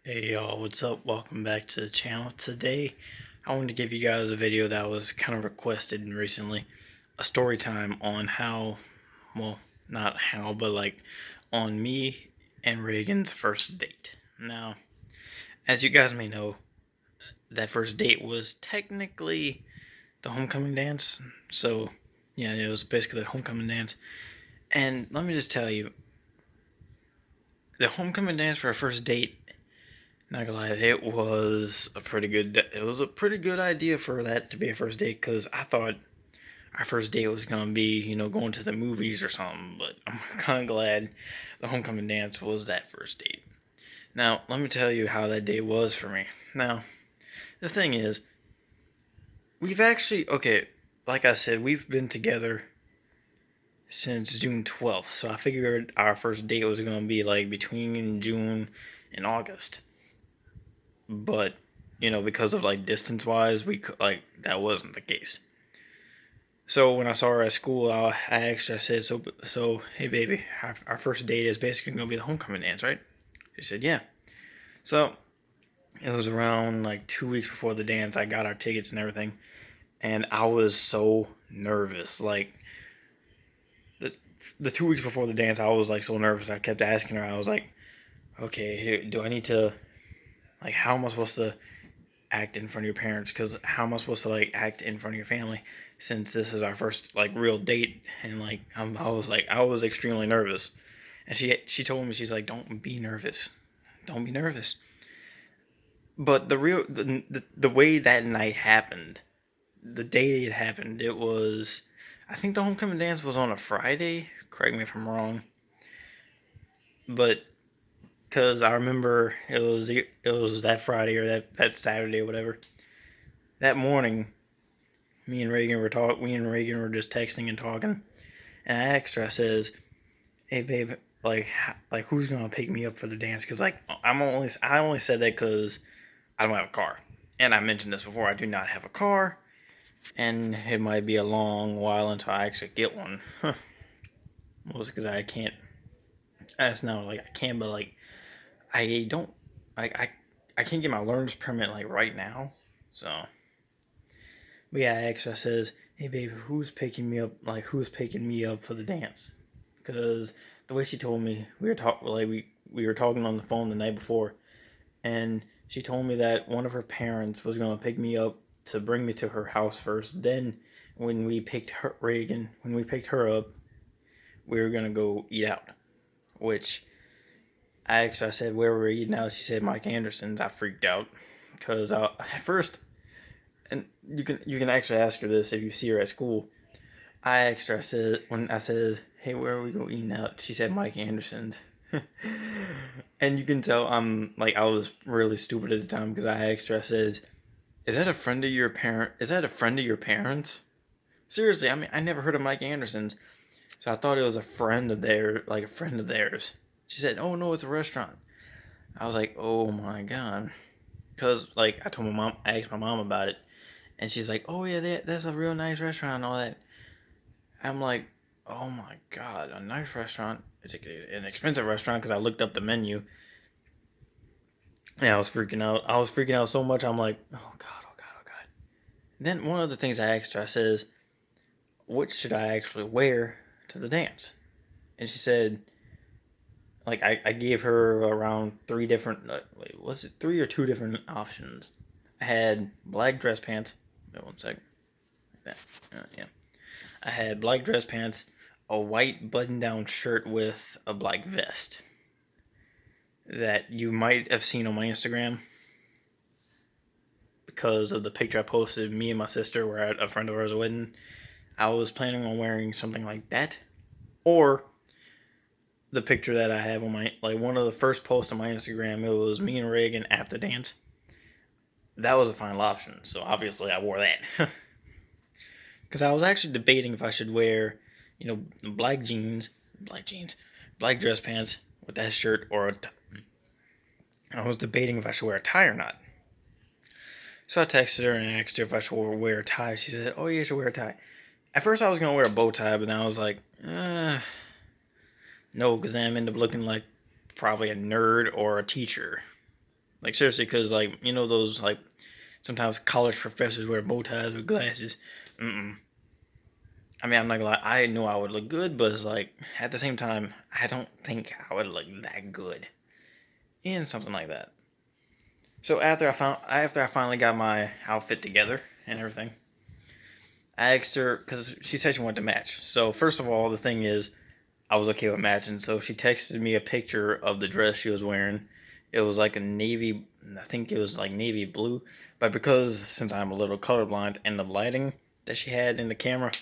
Hey y'all, what's up? Welcome back to the channel. Today, I wanted to give you guys a video that was kind of requested recently. A story time on how, well, not how, but like on me and Reagan's first date. Now, as you guys may know, that first date was technically the homecoming dance. So, yeah, it was basically the homecoming dance. And let me just tell you, the homecoming dance for a first date, not gonna lie, it was a pretty good idea for that to be a first date because I thought our first date was gonna be, going to the movies or something. But I'm kind of glad the homecoming dance was that first date. Now, let me tell you how that date was for me. Now, the thing is, like I said, we've been together since June 12th, so I figured our first date was gonna be like between June and August. But because of like distance wise, like that wasn't the case. So when I saw her at school, I said, so hey baby, our first date is basically gonna be the homecoming dance, right? She said, yeah. So it was around like 2 weeks before the dance. I got our tickets and everything, and I was so nervous. Like the 2 weeks before the dance, I was like so nervous. I kept asking her. I was like, okay, do I need to, like, how am I supposed to act in front of your parents? Because how am I supposed to like act in front of your family since this is our first like real date? And like I was extremely nervous. And she told me, she's like, don't be nervous, don't be nervous. But the way that night happened, the day it happened, it was, I think the homecoming dance was on a Friday. Correct me if I'm wrong, but because I remember it was that Friday or that Saturday or whatever. That morning, me and Reagan were just texting and talking, and I asked her. I says, "Hey, babe, like who's gonna pick me up for the dance? Because like I only said that because I don't have a car, and I mentioned this before. I do not have a car, and it might be a long while until I actually get one. Mostly because I can't. That's not like I can, but like I don't like I can't get my learner's permit like right now, so." But yeah, I asked her, I says, hey babe, who's picking me up? Like, who's picking me up for the dance? Because the way she told me, we were talking on the phone the night before, and she told me that one of her parents was gonna pick me up to bring me to her house first. Then, when we picked her up, we were gonna go eat out. Which I said, where were we eating out? She said Mike Anderson's. I freaked out because at first, and you can actually ask her this if you see her at school. I asked her. I said, "Hey, where are we going eating out?" She said Mike Anderson's, and you can tell I was really stupid at the time because I asked her. I said, "Is that a friend of your parent? Is that a friend of your parents?" Seriously, I mean, I never heard of Mike Anderson's, so I thought it was a friend of theirs. She said, "Oh no, it's a restaurant." I was like, "Oh my god," because like I asked my mom about it, and she's like, "Oh yeah, that's a real nice restaurant and all that." I'm like, "Oh my god, a nice restaurant. It's an expensive restaurant," because I looked up the menu and I was freaking out. I was freaking out so much. I'm like, "Oh god, oh god, oh god." Then one of the things I asked her, I says, "What should I actually wear to the dance?" And she said, like I gave her around three different, was it three or two different options? I had black dress pants. Wait one sec. Like that. Yeah. I had black dress pants, a white button down shirt with a black vest that you might have seen on my Instagram because of the picture I posted. Me and my sister were at a friend of ours' wedding. I was planning on wearing something like that, or the picture that I have on my, like, one of the first posts on my Instagram. It was me and Reagan at the dance. That was a final option, so obviously I wore that. Because I was actually debating if I should wear, black jeans, black dress pants with that shirt, I was debating if I should wear a tie or not. So I texted her and asked her if I should wear a tie. She said, "Oh yeah, you should wear a tie." At first I was gonna wear a bow tie, but then I was like, no, because then I'm end up looking like probably a nerd or a teacher. Like seriously, because like you know those like sometimes college professors wear bow ties with glasses. Mm-mm. I mean, I'm not gonna lie. I knew I would look good, but it's like at the same time, I don't think I would look that good in something like that. So after I finally got my outfit together and everything, I asked her because she said she wanted to match. So first of all, the thing is, I was okay with matching. So she texted me a picture of the dress she was wearing. It was like a navy, I think it was like navy blue. But because since I'm a little colorblind and the lighting that she had in the camera,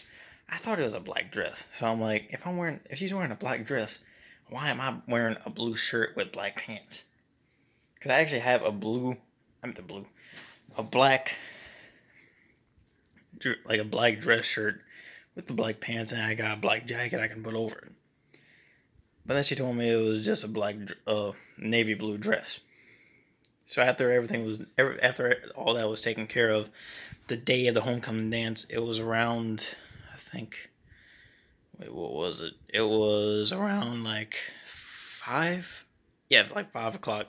I thought it was a black dress. So I'm like, if she's wearing a black dress, why am I wearing a blue shirt with black pants? Because I actually have a black, like a black dress shirt with the black pants, and I got a black jacket I can put over it. But then she told me it was just a black, navy blue dress. So after all that was taken care of, the day of the homecoming dance, it was around, I think, wait, what was it? It was around like 5. Yeah, like 5 o'clock.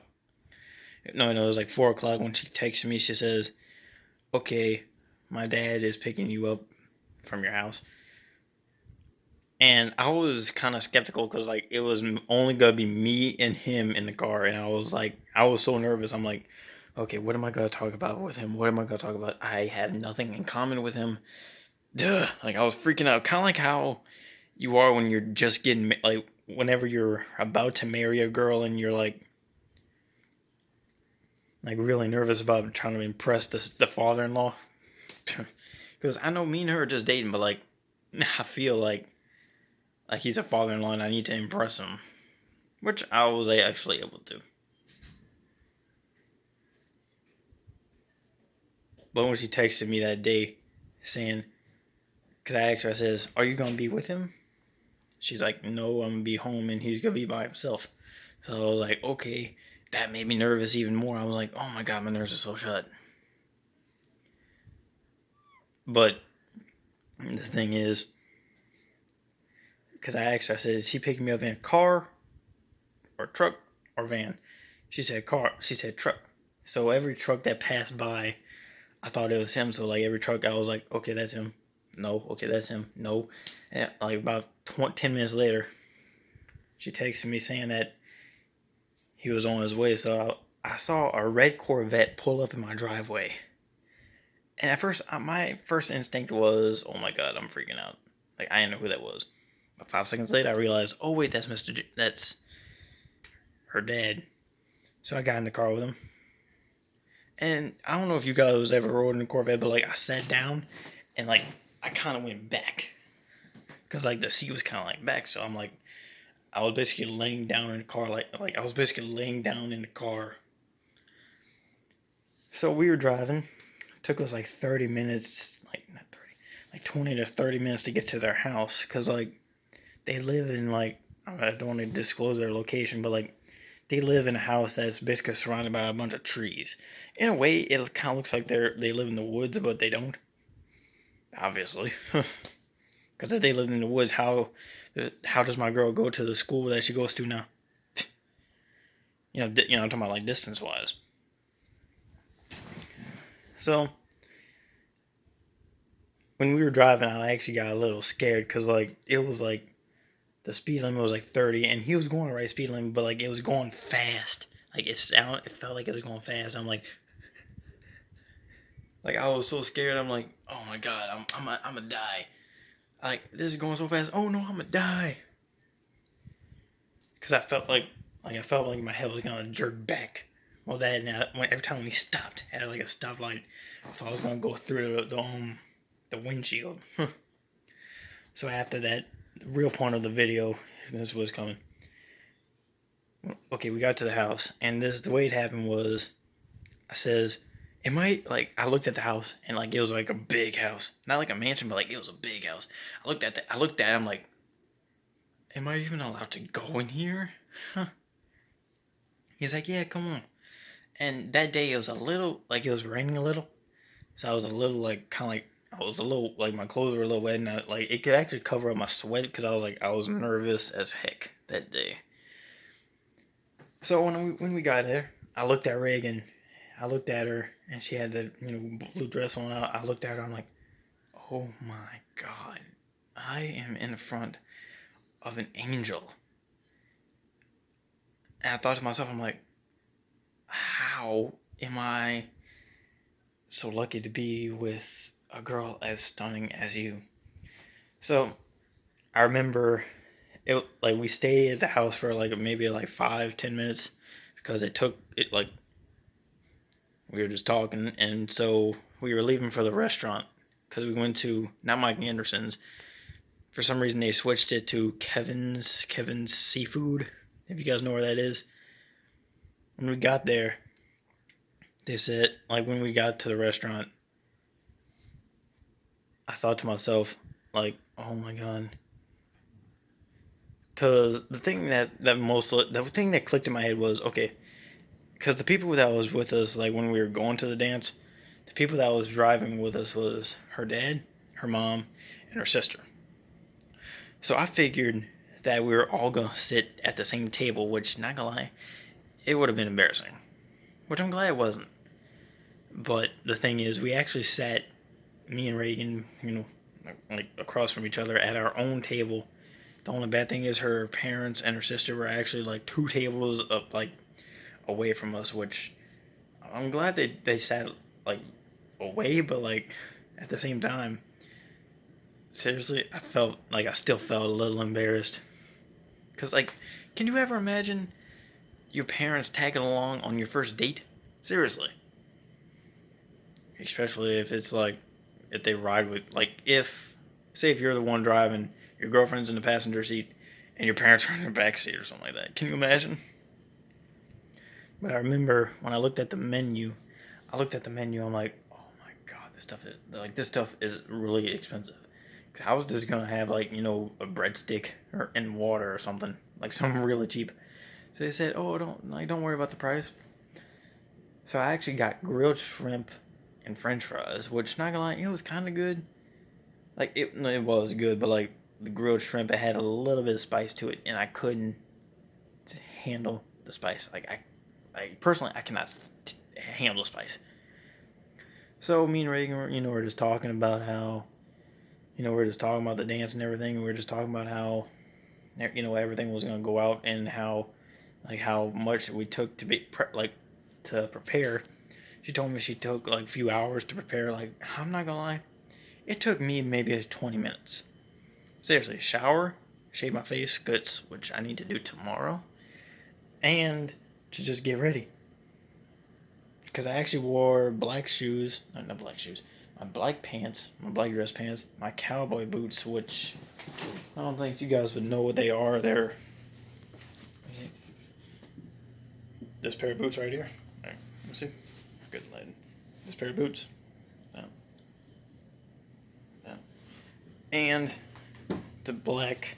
No, it was like 4 o'clock when she texted me. She says, "Okay, my dad is picking you up from your house." And I was kind of skeptical because like it was only gonna be me and him in the car, and I was so nervous. I'm like, okay, what am I gonna talk about with him? What am I gonna talk about? I have nothing in common with him. Duh. Like I was freaking out, kind of like how you are when you're just getting like whenever you're about to marry a girl and you're like really nervous about trying to impress the father-in-law. Because I know me and her are just dating, but like I feel like he's a father-in-law and I need to impress him, which I was actually able to. But when she texted me that day, saying, because I asked her, I says, "Are you gonna be with him?" She's like, "No, I'm gonna be home and he's gonna be by himself." So I was like, okay, that made me nervous even more. I was like, oh my god, my nerves are so shut. But the thing is, because I asked her, I said, "Is she picking me up in a car or truck or van?" She said car. She said truck. So every truck that passed by, I thought it was him. So like every truck, I was like, okay, that's him. No, okay, that's him. No. And like about 10 minutes later, she texted me saying that he was on his way. So I saw a red Corvette pull up in my driveway. And at first, my first instinct was, oh my god, I'm freaking out. Like, I didn't know who that was. But 5 seconds later, I realized, oh wait, that's her dad. So I got in the car with him. And I don't know if you guys ever rode in a Corvette, but like, I sat down and like, I kind of went back. Because like, the seat was kind of like back. So I'm like, I was basically laying down in the car. Like I was basically laying down in the car. So we were driving. It took us like 30 minutes, like not 30, like 20 to 30 minutes to get to their house. Because like, they live in like, I don't want to disclose their location, but like, they live in a house that's basically surrounded by a bunch of trees. In a way, it kind of looks like they live in the woods, but they don't. Obviously, because if they lived in the woods, how does my girl go to the school that she goes to now? I'm talking about like distance wise. So when we were driving, I actually got a little scared because like it was like the speed limit was like 30, and he was going the right speed limit, but like it was going fast. Like it felt like it was going fast. I'm like I was so scared. I'm like, oh my god, I'm gonna die. Like this is going so fast. Oh no, I'm gonna die. Because I felt like my head was gonna jerk back. Well, every time we stopped, had like a stoplight, I thought I was gonna go through the windshield. So after that, the real point of the video, this was coming. Okay, we got to the house, and the way it happened was, I says, I looked at the house, and like it was like a big house, not like a mansion, but like it was a big house. I looked at it, I'm like, am I even allowed to go in here? Huh. He's like, yeah, come on. And that day it was a little, like it was raining a little, so I was a little like kind of like I was a little like my clothes were a little wet, and like it could actually cover up my sweat because I was nervous as heck that day. So when we got there, I looked at Reagan. I looked at her, and she had the blue dress on. I looked at her. I'm like, oh my God, I am in front of an angel. And I thought to myself, I'm like, how am I so lucky to be with a girl as stunning as you? So I remember it, like, we stayed at the house for like maybe like 5-10 minutes because it took it, like, we were just talking, and so we were leaving for the restaurant because we went to not Mike Anderson's. For some reason, they switched it to Kevin's Seafood. If you guys know where that is. When we got there, they said, like, when we got to the restaurant, I thought to myself, like, oh my God. Because the thing the thing that clicked in my head was, okay, because the people that was with us, like, when we were going to the dance, the people that was driving with us was her dad, her mom, and her sister. So I figured that we were all gonna sit at the same table, which, not gonna lie, it would have been embarrassing. Which I'm glad it wasn't. But the thing is, we actually sat, me and Reagan, like across from each other at our own table. The only bad thing is her parents and her sister were actually like 2 tables up, like, away from us, which I'm glad they sat like away, but like at the same time, seriously, I still felt a little embarrassed. Cause, like, can you ever imagine your parents tagging along on your first date? Seriously. Especially if it's like, if they ride with, like, say if you're the one driving, your girlfriend's in the passenger seat, and your parents are in the back seat or something like that. Can you imagine? But I remember when I looked at the menu, I'm like, oh my God, this stuff is really expensive. Cause I was just gonna have, like, a breadstick and water or something, like something really cheap. So they said, oh, don't worry about the price. So I actually got grilled shrimp and French fries, which, not gonna lie, it was kind of good. Like, it was good, but like, the grilled shrimp, it had a little bit of spice to it, and I couldn't handle the spice. Like, I personally, I cannot handle spice. So me and Reagan were, we're just talking about how, we're just talking about the dance and everything, and we're just talking about how, everything was gonna go out, and how, like, how much we took to prepare. She told me she took like a few hours to prepare. Like, I'm not gonna lie, it took me maybe 20 minutes. Seriously, shower, shave my face, guts, which I need to do tomorrow, and to just get ready. Because I actually wore black shoes, no, not black shoes, my black pants, my black dress pants, my cowboy boots, which I don't think you guys would know what they are. They're this pair of boots right here. All right, let me see. Good lighting. This pair of boots. That. That. And the black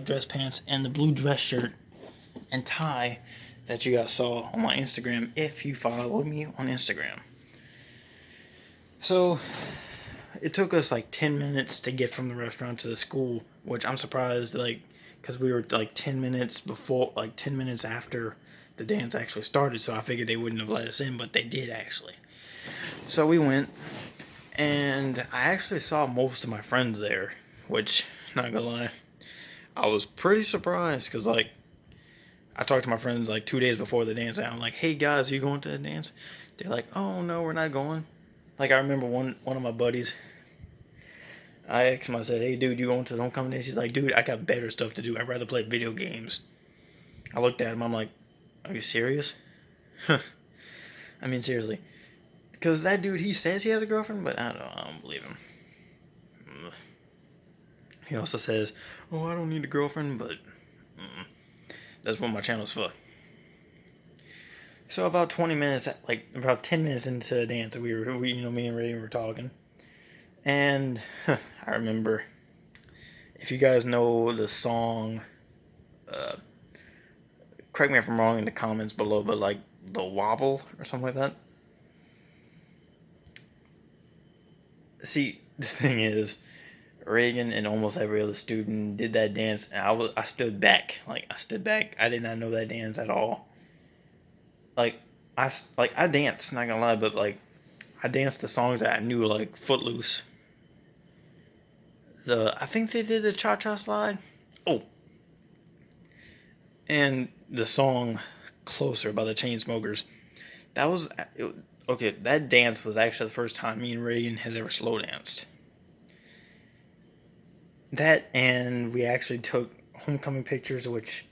dress pants and the blue dress shirt and tie that you guys saw on my Instagram if you follow me on Instagram. So it took us like 10 minutes to get from the restaurant to the school, which I'm surprised, like, because we were like 10 minutes before, like 10 minutes after the dance actually started, so I figured they wouldn't have let us in, but they did actually. So we went, and I actually saw most of my friends there, which, not gonna lie, I was pretty surprised, because, like, I talked to my friends like 2 days before the dance, and I'm like, hey guys, you going to the dance? They're like, oh no, we're not going. Like, I remember one of my buddies, I asked him, I said, hey dude, you going to the homecoming dance? He's like, dude, I got better stuff to do. I'd rather play video games. I looked at him, I'm like, are you serious? I mean, seriously. Because that dude, he says he has a girlfriend, but I don't believe him. He also says, oh, I don't need a girlfriend, but that's what my channel's for. So about 20 minutes, like about 10 minutes into the dance, me and Ray were talking. And I remember, if you guys know the song, correct me if I'm wrong in the comments below, but like The Wobble or something like that. See, the thing is, Reagan and almost every other student did that dance, and I stood back. Like, I stood back. I did not know that dance at all. like I danced, not gonna lie, but like I danced the songs that I knew, like Footloose. I think they did the Cha Cha Slide. Oh, and the song Closer by the Chainsmokers. That was okay. That dance was actually the first time me and Reagan has ever slow danced. That, and we actually took homecoming pictures, which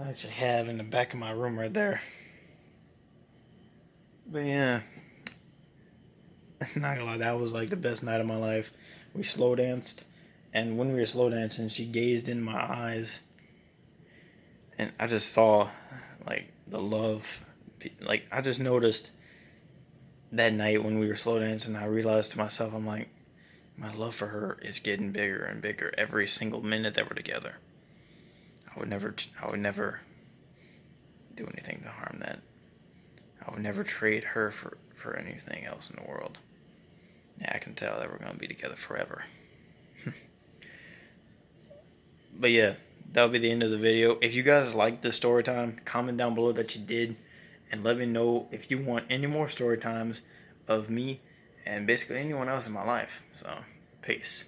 I actually have in the back of my room right there. But yeah, not gonna lie, that was like the best night of my life. We slow danced, and when we were slow dancing, she gazed in my eyes, and I just saw like the love. Like I just noticed that night when we were slow dancing, I realized to myself, I'm like, my love for her is getting bigger and bigger every single minute that we're together. I would never do anything to harm that. I would never trade her for anything else in the world. Yeah, I can tell that we're gonna be together forever. But yeah, that'll be the end of the video. If you guys liked this story time, comment down below that you did, and let me know if you want any more story times of me and basically anyone else in my life. So, peace.